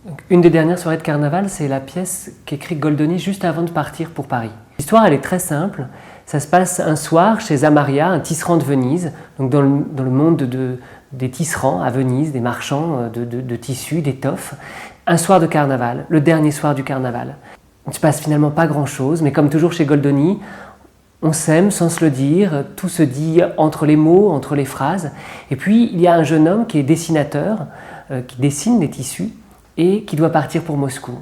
Donc, une des dernières soirées de carnaval, c'est la pièce qu'écrit Goldoni juste avant de partir pour Paris. L'histoire, elle est très simple. Ça se passe un soir chez Zamaria, un tisserand de Venise, donc dans le monde des tisserands à Venise, des marchands de tissus, d'étoffes. Un soir de carnaval, le dernier soir du carnaval. Il ne se passe finalement pas grand-chose, mais comme toujours chez Goldoni, on s'aime sans se le dire, tout se dit entre les mots, entre les phrases. Et puis, il y a un jeune homme qui est dessinateur, qui dessine des tissus, et qui doit partir pour Moscou.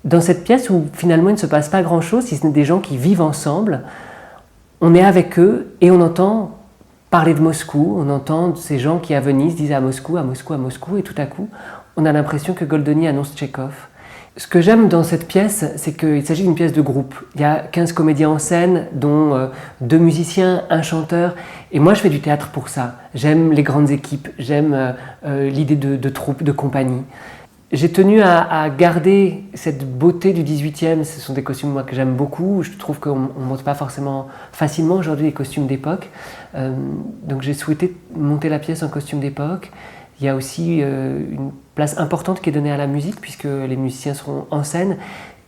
Dans cette pièce où finalement il ne se passe pas grand-chose, si ce n'est des gens qui vivent ensemble, on est avec eux et on entend parler de Moscou, on entend ces gens qui à Venise disent à Moscou, à Moscou, à Moscou, et tout à coup, on a l'impression que Goldoni annonce Tchekhov. Ce que j'aime dans cette pièce, c'est qu'il s'agit d'une pièce de groupe. Il y a 15 comédiens en scène, dont 2 musiciens, un chanteur. Et moi, je fais du théâtre pour ça. J'aime les grandes équipes, j'aime l'idée de troupe, de compagnie. J'ai tenu à garder cette beauté du 18e. Ce sont des costumes moi, que j'aime beaucoup. Je trouve qu'on ne monte pas forcément facilement aujourd'hui les costumes d'époque. Donc j'ai souhaité monter la pièce en costume d'époque. Il y a aussi une place importante qui est donnée à la musique, puisque les musiciens seront en scène.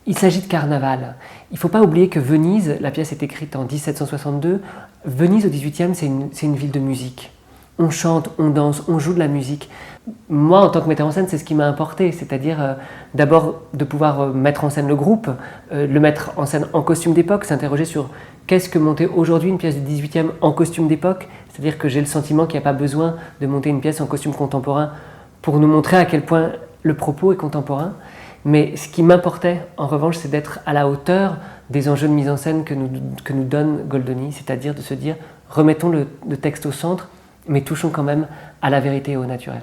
Il s'agit de carnaval. Il ne faut pas oublier que Venise, la pièce est écrite en 1762, Venise au XVIIIe, c'est une ville de musique. On chante, on danse, on joue de la musique. Moi, en tant que metteur en scène, c'est ce qui m'a importé, c'est-à-dire d'abord de pouvoir mettre en scène le groupe, le mettre en scène en costume d'époque, s'interroger sur qu'est-ce que monter aujourd'hui une pièce du 18e en costume d'époque, c'est-à-dire que j'ai le sentiment qu'il n'y a pas besoin de monter une pièce en costume contemporain pour nous montrer à quel point le propos est contemporain. Mais ce qui m'importait, en revanche, c'est d'être à la hauteur des enjeux de mise en scène que nous donne Goldoni, c'est-à-dire de se dire remettons le texte au centre, mais touchons quand même à la vérité et au naturel.